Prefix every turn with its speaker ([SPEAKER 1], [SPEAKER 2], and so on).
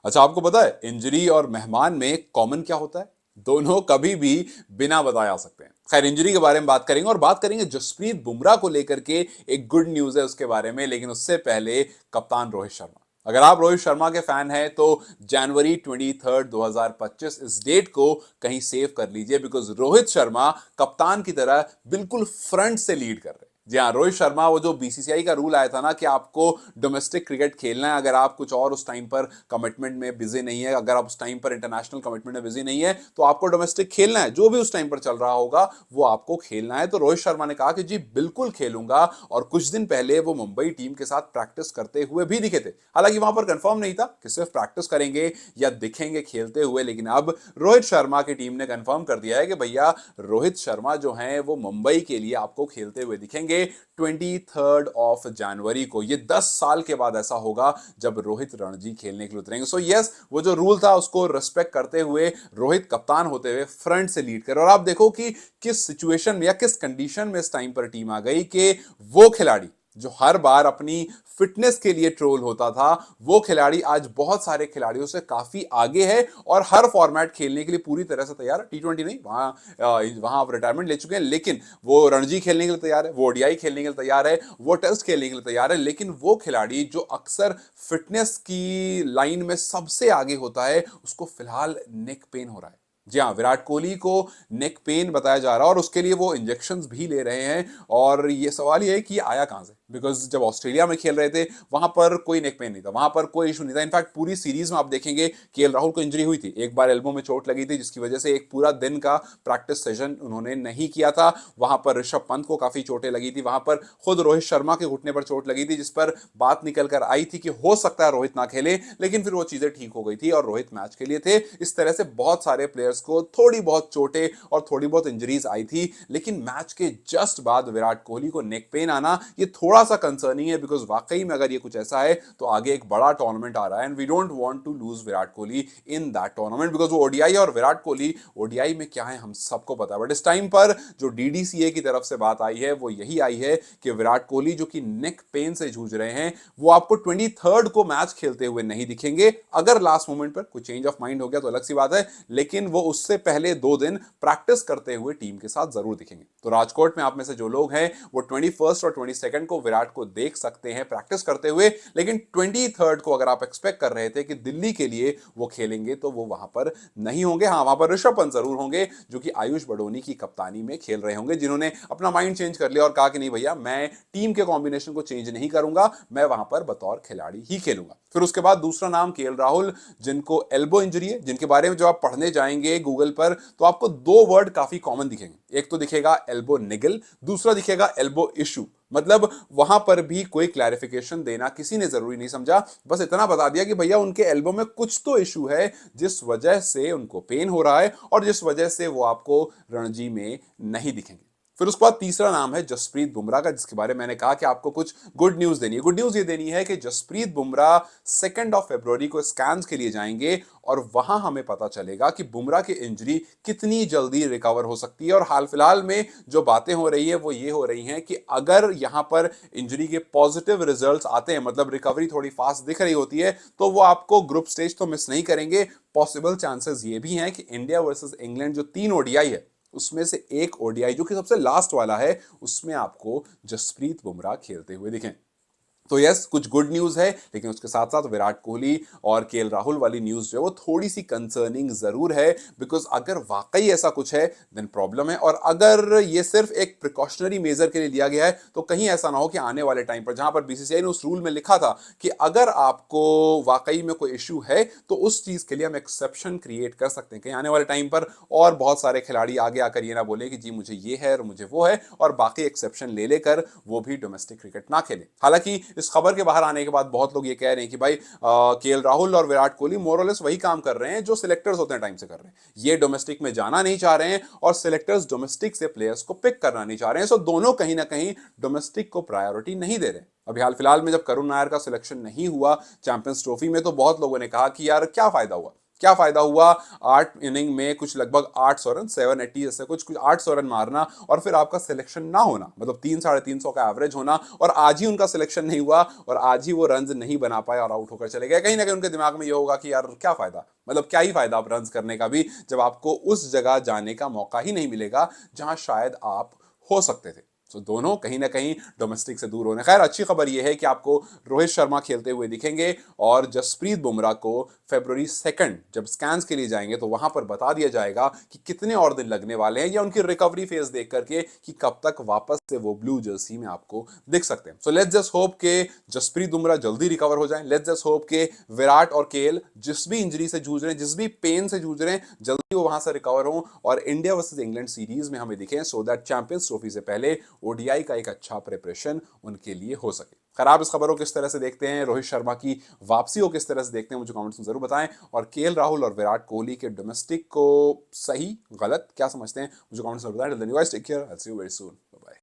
[SPEAKER 1] अच्छा, आपको पता है इंजरी और मेहमान में कॉमन क्या होता है? दोनों कभी भी बिना बताए आ सकते हैं। खैर, इंजरी के बारे में बात करेंगे और बात करेंगे जसप्रीत बुमराह को लेकर के। एक गुड न्यूज है उसके बारे में, लेकिन उससे पहले कप्तान रोहित शर्मा। अगर आप रोहित शर्मा के फैन हैं तो जनवरी 23 2025 इस डेट को कहीं सेव कर लीजिए, बिकॉज रोहित शर्मा कप्तान की तरह बिल्कुल फ्रंट से लीड कर रहे हैं। जी हाँ, रोहित शर्मा, वो जो बीसीसीआई का रूल आया था ना कि आपको डोमेस्टिक क्रिकेट खेलना है, अगर आप कुछ और उस टाइम पर कमिटमेंट में बिजी नहीं है, अगर आप उस टाइम पर इंटरनेशनल कमिटमेंट में बिजी नहीं है, तो आपको डोमेस्टिक खेलना है। जो भी उस टाइम पर चल रहा होगा वो आपको खेलना है। तो रोहित शर्मा ने कहा कि जी बिल्कुल खेलूंगा, और कुछ दिन पहले वो मुंबई टीम के साथ प्रैक्टिस करते हुए भी दिखे थे। हालांकि वहां पर कंफर्म नहीं था कि सिर्फ प्रैक्टिस करेंगे या दिखेंगे खेलते हुए, लेकिन अब रोहित शर्मा की टीम ने कंफर्म कर दिया है कि भैया रोहित शर्मा जो हैं वो मुंबई के लिए आपको खेलते हुए दिखेंगे 23 जनवरी को। ये 10 साल के बाद ऐसा होगा जब रोहित रणजी खेलने के लिए उतरेंगे। सो यस, वो जो रूल था उसको रिस्पेक्ट करते हुए रोहित कप्तान होते हुए फ्रंट से लीड कर। और आप देखो कि किस सिचुएशन में या किस कंडीशन में इस टाइम पर टीम आ गई कि वो खिलाड़ी जो हर बार अपनी फिटनेस के लिए ट्रोल होता था, वो खिलाड़ी आज बहुत सारे खिलाड़ियों से काफी आगे है और हर फॉर्मेट खेलने के लिए पूरी तरह से तैयार है। T20 नहीं, वहां आप रिटायरमेंट ले चुके हैं, लेकिन वो रणजी खेलने के लिए तैयार है, वो ओडीआई खेलने के लिए तैयार है, वो टेस्ट खेलने के लिए तैयार है। लेकिन वो खिलाड़ी जो अक्सर फिटनेस की लाइन में सबसे आगे होता है, उसको फिलहाल नेक पेन हो रहा है। जी हाँ, विराट कोहली को नेक पेन बताया जा रहा है और उसके लिए वो इंजेक्शंस भी ले रहे हैं। और ये सवाल ये है कि ये आया कहां से, बिकॉज जब ऑस्ट्रेलिया में खेल रहे थे वहां पर कोई नेक पेन नहीं था, वहां पर कोई इशू नहीं था। इनफैक्ट पूरी सीरीज में आप देखेंगे केएल राहुल को इंजरी हुई थी, एक बार एल्बो में चोट लगी थी, जिसकी वजह से एक पूरा दिन का प्रैक्टिस सेशन उन्होंने नहीं किया था। वहां पर ऋषभ पंत को काफी चोटें लगी थी, वहां पर खुद रोहित शर्मा के घुटने पर चोट लगी थी, जिस पर बात निकल कर आई थी कि हो सकता है रोहित ना खेले, लेकिन फिर वो चीजें ठीक हो गई थी और रोहित मैच के लिए थे। इस तरह से बहुत सारे प्लेयर्स को थोड़ी बहुत चोटें और थोड़ी बहुत इंजरीज आई थी, लेकिन मैच के जस्ट बाद विराट कोहली को नेक पेन आना ये थोड़ा सा कंसर्निंग है, बिकॉज वाकई में अगर ये कुछ ऐसा है तो आगे एक बड़ा टूर्नामेंट आ रहा है and we don't want to lose Virat Kohli in that tournament, because वो ओडीआई और विराट कोहली ओडीआई में क्या है हम सबको पता है। बट इस टाइम पर जो डीडीसीए की तरफ से बात आई है वो यही आई है कि विराट कोहली जो कि नेक पेन से जूझ रहे हैं, वो आपको 23 को मैच खेलते हुए नहीं दिखेंगे। अगर लास्ट मोमेंट पर कोई चेंज ऑफ माइंड हो गया तो अलग सी बात है, लेकिन वो उससे पहले 2 दिन प्रैक्टिस करते हुए टीम के साथ जरूर दिखेंगे। तो राजकोट में आप में से जो लोग हैं वो 21 और 22 को विराट को देख सकते हैं प्रैक्टिस करते हुए, लेकिन 23 को अगर आप एक्सपेक्ट कर रहे थे कि दिल्ली के लिए वो खेलेंगे तो वो वहां पर नहीं होंगे। हाँ, वहां पर ऋषभ पंत जरूर होंगे, जो कि आयुष बडोनी की कप्तानी में खेल रहे होंगे, जिन्होंने अपना माइंड चेंज कर लिया और कहा कि नहीं भैया, मैं टीम के कॉम्बिनेशन को चेंज नहीं करूंगा, मैं वहां पर बतौर खिलाड़ी ही खेलूंगा। फिर उसके बाद दूसरा नाम केएल राहुल, जिनको एल्बो इंजरी है, जिनके बारे में जब आप पढ़ने जाएंगे गूगल पर तो आपको 2 वर्ड काफी कॉमन दिखेंगे। एक तो दिखेगा एल्बो निगल, दूसरा दिखेगा एल्बो इशू। मतलब वहां पर भी कोई क्लैरिफिकेशन देना किसी ने जरूरी नहीं समझा, बस इतना बता दिया कि भैया उनके एल्बो में कुछ तो इशू है जिस वजह से उनको पेन हो रहा है और जिस वजह से वो आपको रणजी में नहीं दिखेंगे। फिर उसके बाद तीसरा नाम है जसप्रीत बुमराह का, जिसके बारे में मैंने कहा कि आपको कुछ गुड न्यूज देनी है। गुड न्यूज ये देनी है कि जसप्रीत बुमराह 2 फरवरी को स्कैन्स के लिए जाएंगे और वहां हमें पता चलेगा कि बुमराह की इंजरी कितनी जल्दी रिकवर हो सकती है। और हाल फिलहाल में जो बातें हो रही है वो ये हो रही हैं कि अगर यहां पर इंजरी के पॉजिटिव रिजल्ट्स आते हैं, मतलब रिकवरी थोड़ी फास्ट दिख रही होती है, तो वो आपको ग्रुप स्टेज तो मिस नहीं करेंगे। पॉसिबल चांसेस ये भी हैं कि इंडिया वर्सेस इंग्लैंड जो 3 ओडीआई है उसमें से एक ओडीआई जो कि सबसे लास्ट वाला है, उसमें आपको जसप्रीत बुमराह खेलते हुए दिखें। तो यस, कुछ गुड न्यूज है, लेकिन उसके साथ साथ विराट कोहली और केएल राहुल वाली न्यूज जो है वो थोड़ी सी कंसर्निंग जरूर है, बिकॉज अगर वाकई ऐसा कुछ है देन प्रॉब्लम है। और अगर ये सिर्फ एक प्रिकॉशनरी मेजर के लिए लिया गया है तो कहीं ऐसा ना हो कि आने वाले टाइम पर, जहां पर बीसीसीआई ने उस रूल में लिखा था कि अगर आपको वाकई में कोई इशू है तो उस चीज के लिए हम एक्सेप्शन क्रिएट कर सकते हैं, कहीं आने वाले टाइम पर और बहुत सारे खिलाड़ी आगे आकर ये ना बोले कि जी मुझे ये है और मुझे वो है, और बाकी एक्सेप्शन ले लेकर वो भी डोमेस्टिक क्रिकेट ना खेले। हालांकि इस खबर के बाहर आने के बाद बहुत लोग ये कह रहे हैं कि भाई केएल राहुल और विराट कोहली मोरलेस वही काम कर रहे हैं जो सिलेक्टर्स होते हैं टाइम से कर रहे हैं। ये डोमेस्टिक में जाना नहीं चाह रहे हैं और सिलेक्टर्स डोमेस्टिक से प्लेयर्स को पिक करना नहीं चाह रहे हैं। सो दोनों कहीं ना कहीं डोमेस्टिक को प्रायोरिटी नहीं दे रहे। अभी हाल फिलहाल में जब करुण नायर का सिलेक्शन नहीं हुआ चैंपियंस ट्रॉफी में, तो बहुत लोगों ने कहा कि यार क्या फायदा हुआ, क्या फायदा हुआ 8 इनिंग में कुछ लगभग 800 रन, 780 ऐसे कुछ 800 रन मारना और फिर आपका सिलेक्शन ना होना, मतलब 300-350 का एवरेज होना, और आज ही उनका सिलेक्शन नहीं हुआ और आज ही वो रन नहीं बना पाए और आउट होकर चले गए। कहीं ना कहीं उनके दिमाग में ये होगा कि यार क्या फायदा, मतलब क्या ही फायदा आप रन करने का भी जब आपको उस जगह जाने का मौका ही नहीं मिलेगा जहां शायद आप हो सकते थे। तो दोनों कहीं ना कहीं डोमेस्टिक से दूर होने। खैर अच्छी खबर यह है कि आपको रोहित शर्मा खेलते हुए दिखेंगे और जसप्रीत बुमराह को February 2 जब स्कैन्स के लिए जाएंगे तो वहां पर बता दिया जाएगा कि कितने और दिन लगने वाले हैं, या उनकी रिकवरी फेज देख करके कि कब तक वापस से वो ब्लू जर्सी में आपको दिख सकते हैं। सो लेट्स जस्ट होप के जसप्रीत बुमराह जल्दी रिकवर हो जाए। लेट्स जस्ट होप के विराट और केएल जिस भी इंजरी से जूझ रहे हैं, जिस भी पेन से जूझ रहे हैं, जल्दी वो वहां से रिकवर हो और इंडिया वर्सेस इंग्लैंड सीरीज में हमें दिखें, सो दैट चैंपियंस ट्रॉफी से पहले ओडीआई का एक अच्छा प्रिपरेशन उनके लिए हो सके। खैर आप इस खबर को किस तरह से देखते हैं, रोहित शर्मा की वापसी को किस तरह से देखते हैं, मुझे कमेंट्स में जरूर बताएं। और केएल राहुल और विराट कोहली के डोमेस्टिक को सही गलत क्या समझते हैं, मुझे कमेंट्स में बताएं। Till then you guys take care, I will see you very soon.